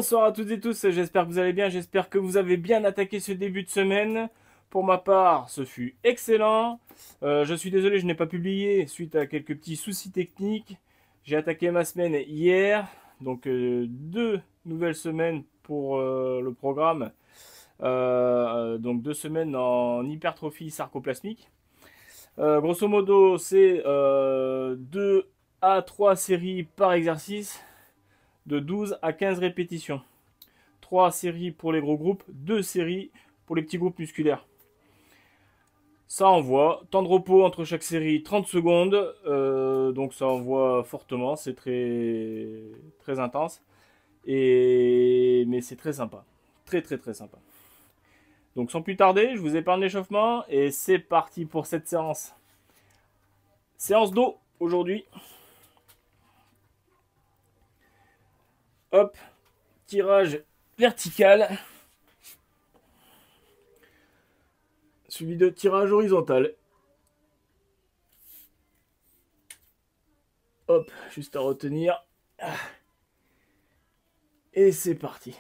Bonsoir à toutes et tous, j'espère que vous allez bien, j'espère que vous avez bien attaqué ce début de semaine. Pour ma part, ce fut excellent. Je suis désolé, je n'ai pas publié suite à quelques petits soucis techniques. J'ai attaqué ma semaine hier, donc 2 nouvelles semaines pour le programme. Donc 2 semaines en hypertrophie sarcoplasmique. Grosso modo, c'est 2 à 3 séries par exercice de 12 à 15 répétitions. 3 séries pour les gros groupes, 2 séries pour les petits groupes musculaires. Ça envoie. Temps de repos entre chaque série 30 secondes. Donc ça envoie fortement. C'est très intense. Mais c'est très sympa. Très sympa. Donc sans plus tarder, je vous épargne l'échauffement. Et c'est parti pour cette séance. Séance dos aujourd'hui. Hop. Tirage vertical. Suivi de tirage horizontal. Hop, juste à retenir. Et c'est parti.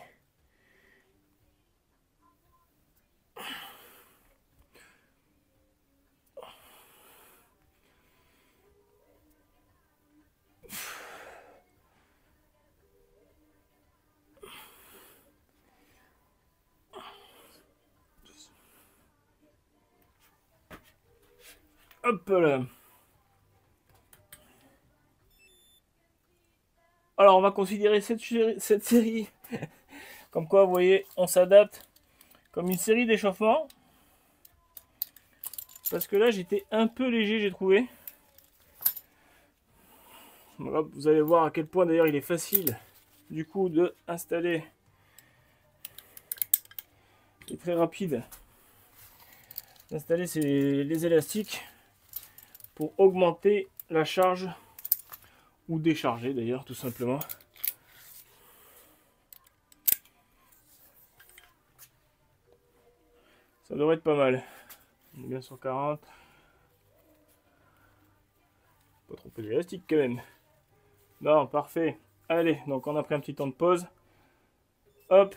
Hop là. Alors on va considérer cette série comme quoi, vous voyez, on s'adapte comme une série d'échauffements. Parce que là, j'étais un peu léger, j'ai trouvé. Voilà, vous allez voir à quel point d'ailleurs il est facile du coup de installer et très rapide d'installer les élastiques pour augmenter la charge ou décharger d'ailleurs tout simplement. Ça devrait être pas mal. On est bien sur 40. Pas tromper l'élastique quand même. Non, parfait. Allez, donc on a pris un petit temps de pause. Hop.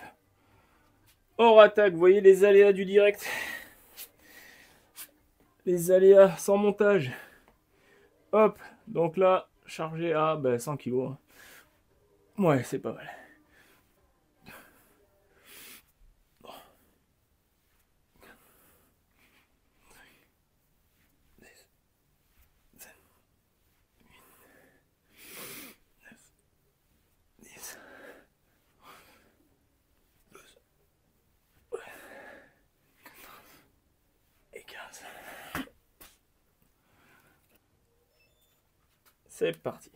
On rattaque, vous voyez les aléas du direct. Les aléas sans montage. Hop, donc là, chargé à 100 kg. Ouais, c'est pas mal. C'est parti.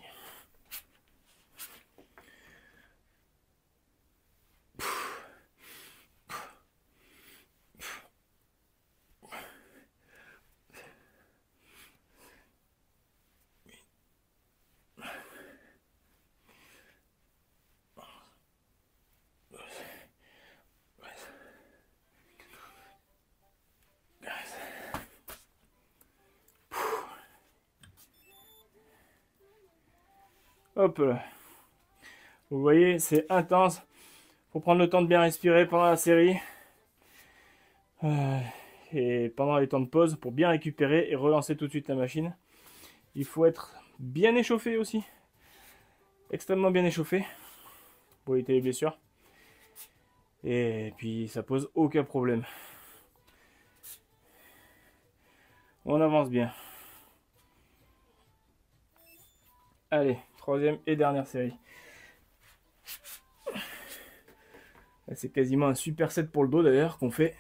Hop là. Vous voyez, c'est intense. Faut prendre le temps de bien respirer pendant la série. Et pendant les temps de pause, pour bien récupérer et relancer tout de suite la machine. Il faut être bien échauffé aussi. Extrêmement bien échauffé. Pour éviter les blessures. Et puis ça pose aucun problème. On avance bien. Allez, troisième et dernière série. C'est quasiment un super set pour le dos d'ailleurs qu'on fait.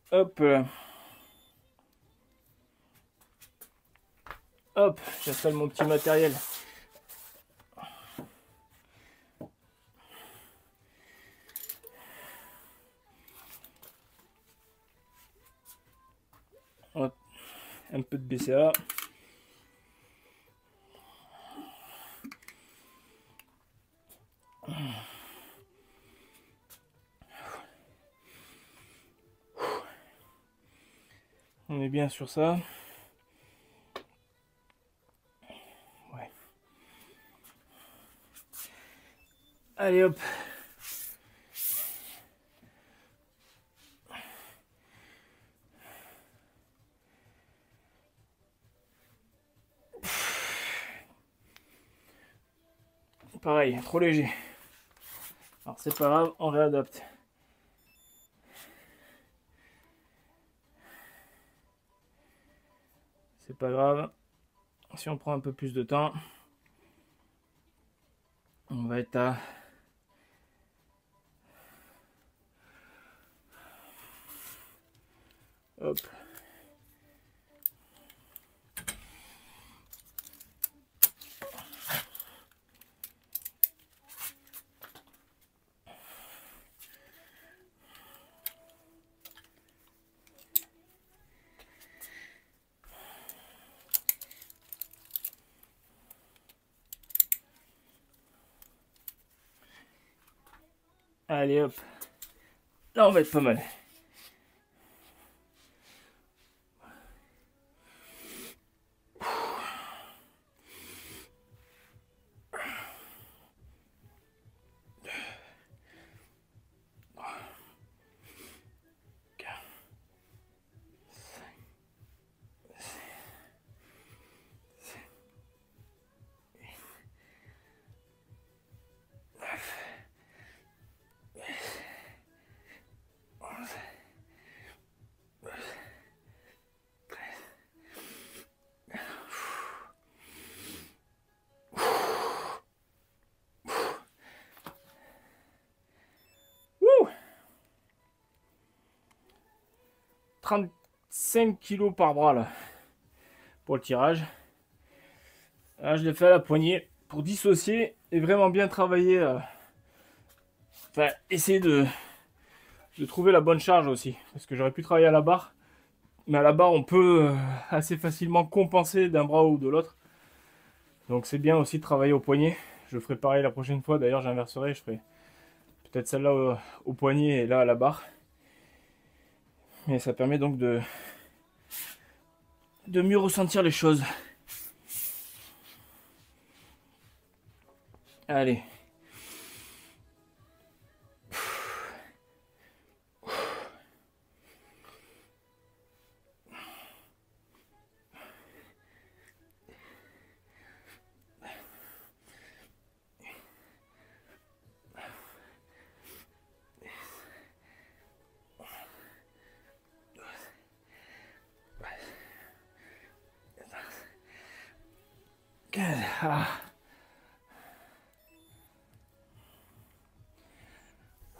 Hop. Hop, j'installe mon petit matériel. PCA. On est bien sur ça. Ouais. Allez hop. Pareil, trop léger. Alors c'est pas grave, on réadapte. C'est pas grave. Si on prend un peu plus de temps, on va être à... Hop. Allez hop. Là on va être pas mal. Wouh, 35 kg par bras là pour le tirage. Là, je l'ai fait à la poignée pour dissocier et vraiment bien travailler. Enfin, essayer de trouver la bonne charge aussi. Parce que j'aurais pu travailler à la barre. Mais à la barre, on peut assez facilement compenser d'un bras ou de l'autre. Donc c'est bien aussi de travailler au poignet. Je ferai pareil la prochaine fois. D'ailleurs, j'inverserai. Je ferai peut-être celle-là au poignet et là à la barre. Et ça permet donc de mieux ressentir les choses. Allez. Ah.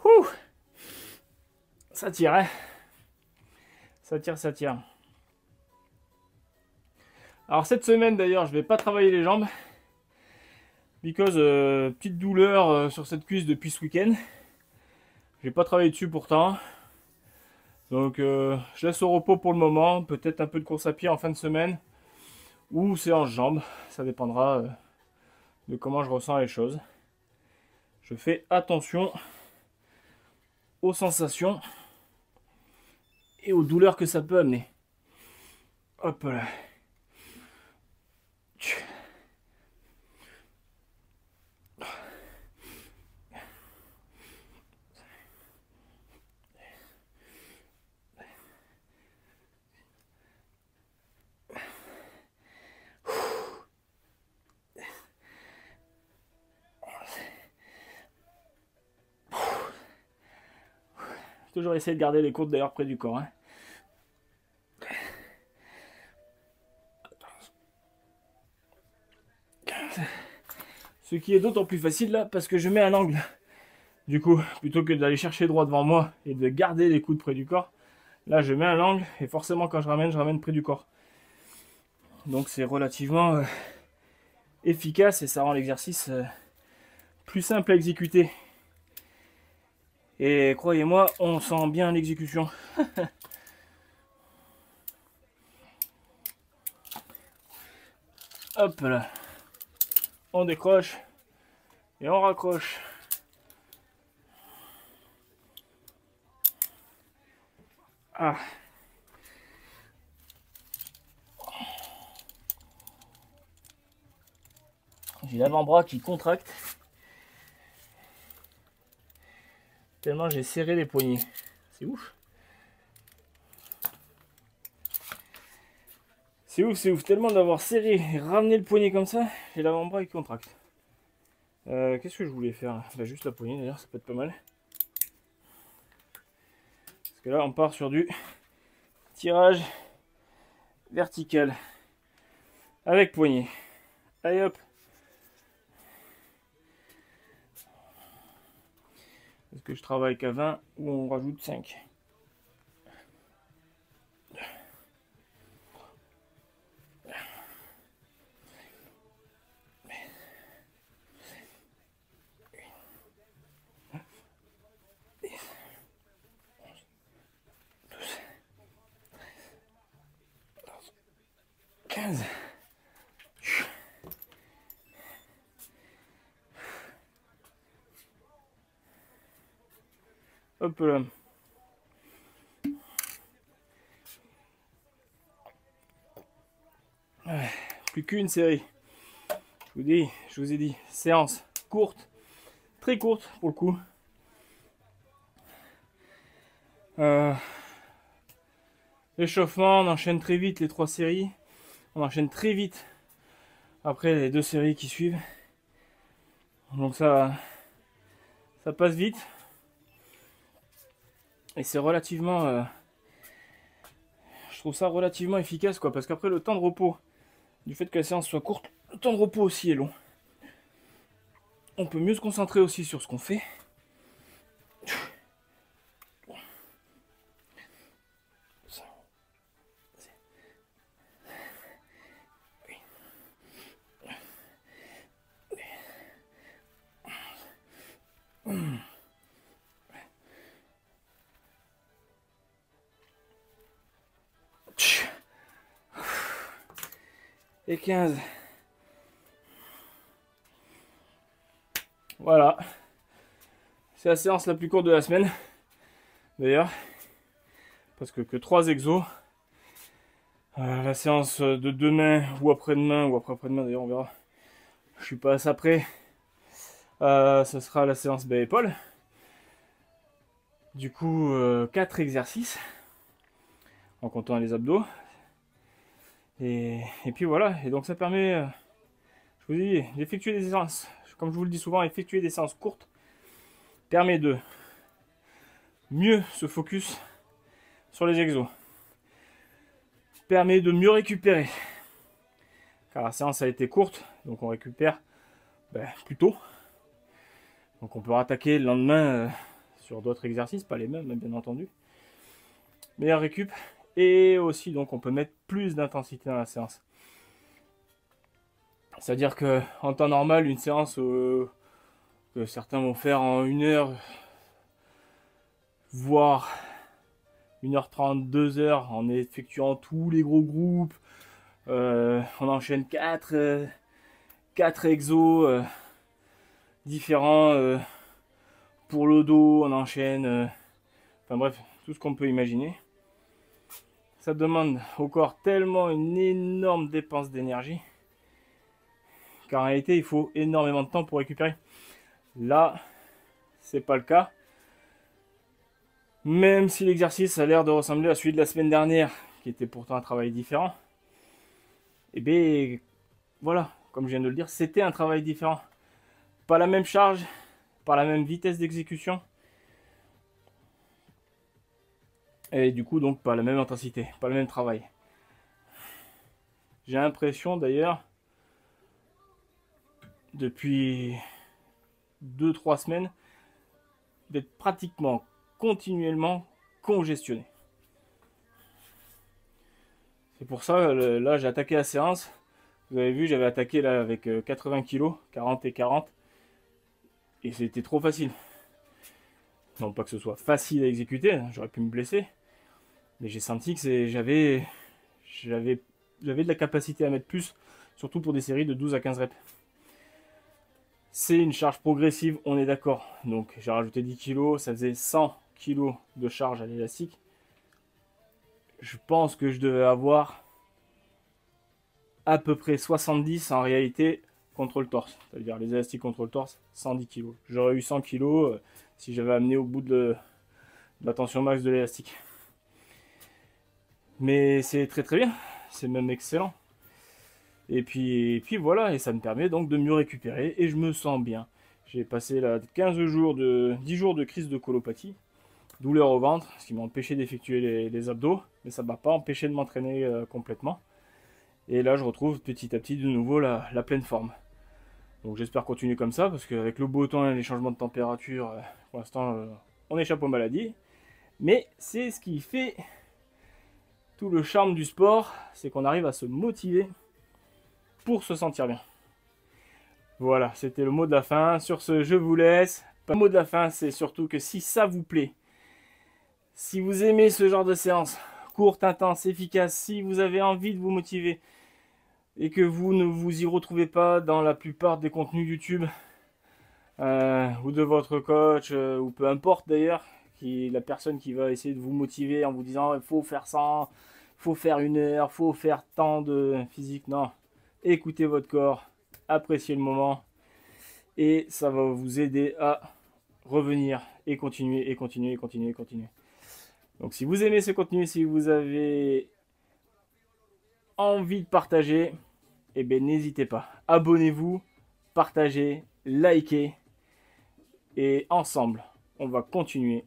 Ouh. Ça tire, hein. Ça tire, ça tire. Alors cette semaine d'ailleurs, je vais pas travailler les jambes. Because petite douleur sur cette cuisse depuis ce week-end. J'ai pas travaillé dessus pourtant. Donc je laisse au repos pour le moment. Peut-être un peu de course à pied en fin de semaine. Ou séance jambes. Ça dépendra de comment je ressens les choses. Je fais attention aux sensations et aux douleurs que ça peut amener. Hop là. Toujours essayer de garder les côtes d'ailleurs près du corps. Hein. Ce qui est d'autant plus facile là parce que je mets un angle. Du coup, plutôt que d'aller chercher droit devant moi et de garder les coudes près du corps, là je mets un angle et forcément quand je ramène près du corps. Donc c'est relativement efficace et ça rend l'exercice plus simple à exécuter. Et croyez-moi, on sent bien l'exécution. Hop là. On décroche et on raccroche. Ah. J'ai l'avant-bras qui contracte. Tellement j'ai serré les poignets. C'est ouf. C'est ouf. Tellement d'avoir serré et ramené le poignet comme ça, j'ai l'avant-bras qui contracte. Qu'est-ce que je voulais faire? Bah, juste la poignée d'ailleurs, ça peut être pas mal. Parce que là, on part sur du tirage vertical avec poignée. Allez hop. Est-ce que je travaille qu'à 20 ou on rajoute 5? Hop là. Ouais, plus qu'une série. Je vous ai dit, séance courte, très courte pour le coup. L'échauffement, on enchaîne très vite les 3 séries. On enchaîne très vite après les 2 séries qui suivent. Donc ça passe vite. Et c'est relativement... je trouve ça relativement efficace, quoi. Parce qu'après, le temps de repos, du fait que la séance soit courte, le temps de repos aussi est long. On peut mieux se concentrer aussi sur ce qu'on fait. Et 15. Voilà. C'est la séance la plus courte de la semaine. D'ailleurs. Parce que 3 exos. La séance de demain ou après-demain, ou après-demain d'ailleurs, on verra. Je suis pas à ça près. Ce sera la séance épaules. Du coup, 4 exercices. En comptant les abdos. Et puis voilà. Et donc ça permet, je vous dis, d'effectuer des séances. Comme je vous le dis souvent, effectuer des séances courtes permet de mieux se focus sur les exos. Permet de mieux récupérer. Car la séance a été courte, donc on récupère plus tôt. Donc on peut rattaquer le lendemain sur d'autres exercices, pas les mêmes bien entendu. Meilleure récup. Et aussi donc on peut mettre plus d'intensité dans la séance. C'est-à-dire que en temps normal, une séance que certains vont faire en 1 heure, voire 1h30, 2 heures, en effectuant tous les gros groupes. On enchaîne 4 exos différents pour le dos, on enchaîne, enfin bref, tout ce qu'on peut imaginer. Ça demande au corps tellement une énorme dépense d'énergie qu'en réalité il faut énormément de temps pour récupérer. Là, c'est pas le cas. Même si l'exercice a l'air de ressembler à celui de la semaine dernière, qui était pourtant un travail différent, et bien voilà, comme je viens de le dire, c'était un travail différent. Pas la même charge, pas la même vitesse d'exécution, et du coup donc pas la même intensité, pas le même travail. J'ai l'impression d'ailleurs, depuis 2-3 semaines, d'être pratiquement continuellement congestionné. C'est pour ça, là j'ai attaqué la séance. Vous avez vu, j'avais attaqué là avec 80 kg, 40 et 40. Et c'était trop facile. Non pas que ce soit facile à exécuter, j'aurais pu me blesser. Mais j'ai senti que j'avais j'avais de la capacité à mettre plus, surtout pour des séries de 12 à 15 reps. C'est une charge progressive, on est d'accord. Donc j'ai rajouté 10 kg, ça faisait 100 kg de charge à l'élastique. Je pense que je devais avoir à peu près 70 en réalité contre le torse. C'est-à-dire les élastiques contre le torse, 110 kg. J'aurais eu 100 kg si j'avais amené au bout de la tension max de l'élastique. Mais c'est très très bien, c'est même excellent. Et puis voilà, et ça me permet donc de mieux récupérer et je me sens bien. J'ai passé là 10 jours de crise de colopathie, douleur au ventre, ce qui m'a empêché d'effectuer les abdos, mais ça ne m'a pas empêché de m'entraîner complètement. Et là je retrouve petit à petit de nouveau la pleine forme. Donc j'espère continuer comme ça, parce qu'avec le beau temps et les changements de température, pour l'instant on échappe aux maladies. Mais c'est ce qui fait tout le charme du sport, c'est qu'on arrive à se motiver pour se sentir bien. Voilà, c'était le mot de la fin. Sur ce, je vous laisse. Le mot de la fin, c'est surtout que si ça vous plaît, si vous aimez ce genre de séance, courte, intense, efficace, si vous avez envie de vous motiver et que vous ne vous y retrouvez pas dans la plupart des contenus YouTube ou de votre coach ou peu importe d'ailleurs, la personne qui va essayer de vous motiver en vous disant il faut faire 100, il faut faire 1 heure, il faut faire tant de physique, non. Écoutez votre corps, appréciez le moment et ça va vous aider à revenir et continuer et continuer et continuer et continuer. Donc si vous aimez ce contenu, si vous avez envie de partager, eh bien n'hésitez pas. Abonnez-vous, partagez, likez et ensemble, on va continuer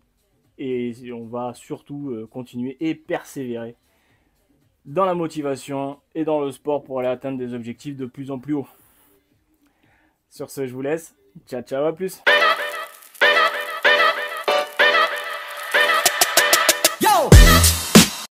et on va surtout continuer et persévérer dans la motivation et dans le sport pour aller atteindre des objectifs de plus en plus haut. Sur ce, je vous laisse. Ciao, ciao, à plus.